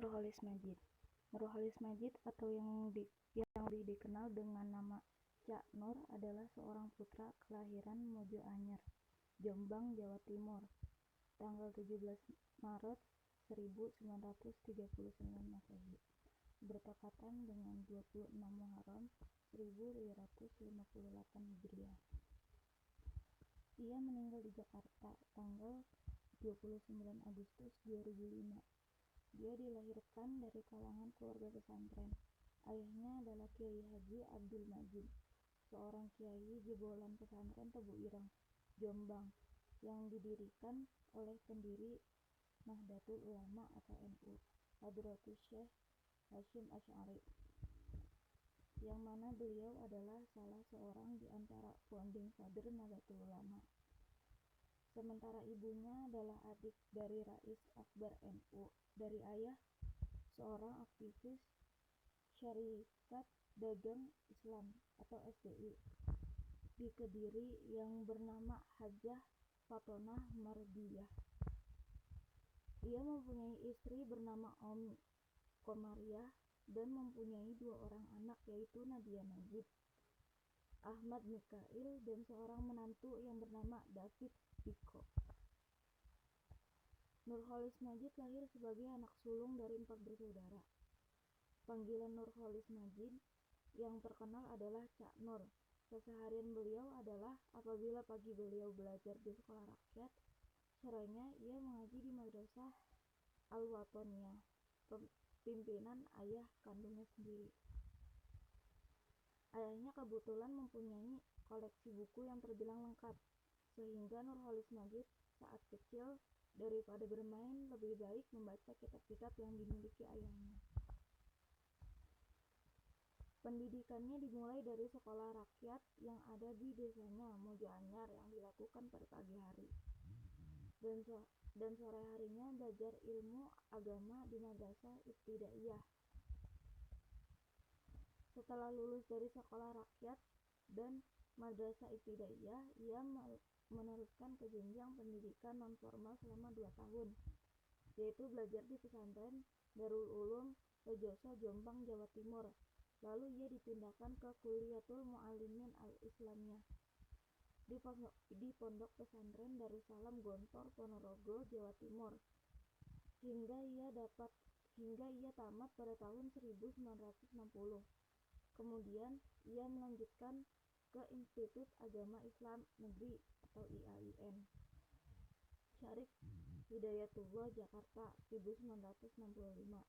Nurcholish Madjid. Nurcholish Madjid atau yang lebih dikenal dengan nama Cak Nur adalah seorang putra kelahiran Mojo Anyer, Jombang, Jawa Timur, tanggal 17 Maret 1939 Masehi, bertepatan dengan 26 Muharram 1258 Hijriah. Ia meninggal di Jakarta tanggal 29 Agustus 2005. Dia dilahirkan dari kalangan keluarga pesantren. Ayahnya adalah Kiai Haji Abdul Majid, seorang kiai jebolan pesantren Tebu Ireng, Jombang, yang didirikan oleh pendiri Nahdlatul Ulama atau NU, Hadratus Syekh Hasyim Asy'ari, yang mana beliau adalah salah seorang di antara founding father Nahdlatul Ulama. Sementara ibunya adalah adik dari Rais Akbar NU, dari ayah seorang aktivis Syarikat Dagang Islam atau SDI di Kediri yang bernama Hajah Fatonah Mardiyah. Ia mempunyai istri bernama Omi Komariah dan mempunyai 2 orang anak, yaitu Nadia Majid, Ahmad Mikail, dan seorang menantu yang bernama David Diko. Nurcholish Madjid lahir sebagai anak sulung dari 4 bersaudara. Panggilan Nurcholish Madjid yang terkenal adalah Cak Nur. Keseharian beliau adalah apabila pagi beliau belajar di sekolah rakyat, sorenya ia mengaji di Madrasah Al-Watoniyah, pimpinan ayah kandungnya sendiri. Ayahnya kebetulan mempunyai koleksi buku yang terbilang lengkap, sehingga Nurcholish Madjid saat kecil daripada bermain lebih baik membaca kitab-kitab yang dimiliki ayahnya. Pendidikannya dimulai dari sekolah rakyat yang ada di desanya Mojo Anyar yang dilakukan pada pagi hari, dan sore harinya belajar ilmu agama di Madrasah Ibtidaiyah. Setelah lulus dari sekolah rakyat dan Madrasah Ibtidaiyah, ia meneruskan ke jenjang pendidikan non-formal selama 2 tahun, yaitu belajar di pesantren Darul Ulum Rejoso, Jombang, Jawa Timur. Lalu ia dipindahkan ke Kuliatul Mu'allimin Al-Islamiyah di Pondok Pesantren Darussalam Gontor, Ponorogo, Jawa Timur, hingga ia tamat pada tahun 1960. Kemudian ia melanjutkan ke Institut Agama Islam Negeri atau IAIN Syarif Hidayatullah, Jakarta, 1965,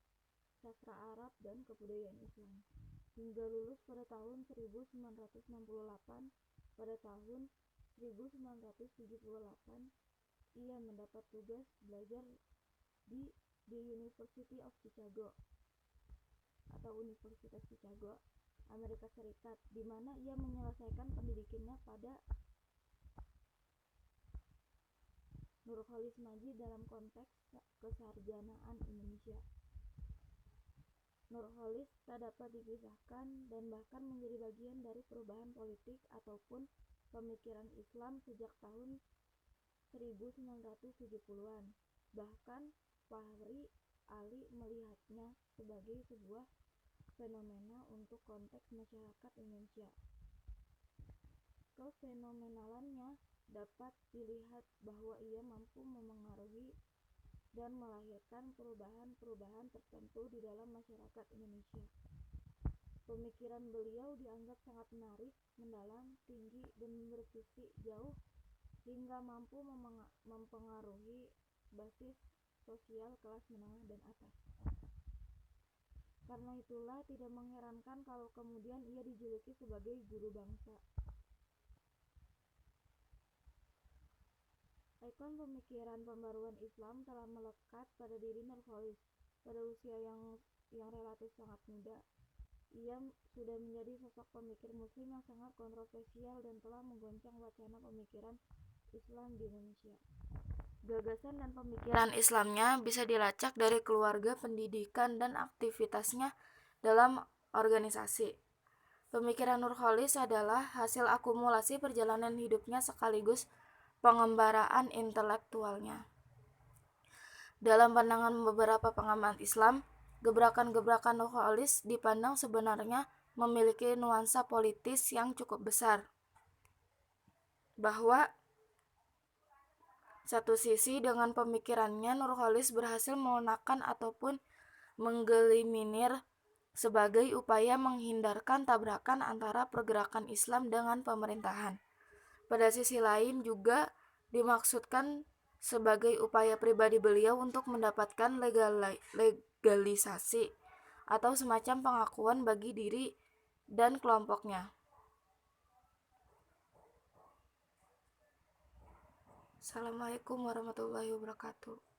Sastra Arab dan Kebudayaan Islam, hingga lulus pada tahun 1968. Pada tahun 1978 ia mendapat tugas belajar di University of Chicago atau Universitas Chicago, Amerika Serikat, di mana ia menyelesaikan pendidikannya pada Nurcholish Madjid dalam konteks kesarjanaan Indonesia. Nurcholish tak dapat dipisahkan dan bahkan menjadi bagian dari perubahan politik ataupun pemikiran Islam sejak tahun 1970-an. Bahkan Fahri Ali melihatnya sebagai sebuah fenomena untuk konteks masyarakat Indonesia. Kefenomenalannya dapat dilihat bahwa ia mampu memengaruhi dan melahirkan perubahan-perubahan tertentu di dalam masyarakat Indonesia. Pemikiran beliau dianggap sangat menarik, mendalam, tinggi, dan bervisi jauh hingga mampu mempengaruhi basis sosial kelas menengah dan atas. Karena itulah tidak mengherankan kalau kemudian ia dijuluki sebagai guru bangsa. Ikon pemikiran pembaruan Islam telah melekat pada diri Nurcholish. Pada usia yang relatif sangat muda, ia sudah menjadi sosok pemikir muslim yang sangat kontroversial dan telah menggoncang wacana pemikiran Islam di Indonesia. Gagasan dan pemikiran Islamnya bisa dilacak dari keluarga, pendidikan, dan aktivitasnya dalam organisasi. Pemikiran Nurcholish adalah hasil akumulasi perjalanan hidupnya sekaligus pengembaraan intelektualnya. Dalam pandangan beberapa pengamat Islam, Gebrakan-gebrakan nurholis dipandang sebenarnya memiliki nuansa politis yang cukup besar, bahwa satu sisi dengan pemikirannya Nurholis berhasil melunakan ataupun menggeliminir sebagai upaya menghindarkan tabrakan antara pergerakan Islam dengan pemerintahan. Pada sisi lain juga dimaksudkan sebagai upaya pribadi beliau untuk mendapatkan legalisasi atau semacam pengakuan bagi diri dan kelompoknya. Assalamualaikum warahmatullahi wabarakatuh.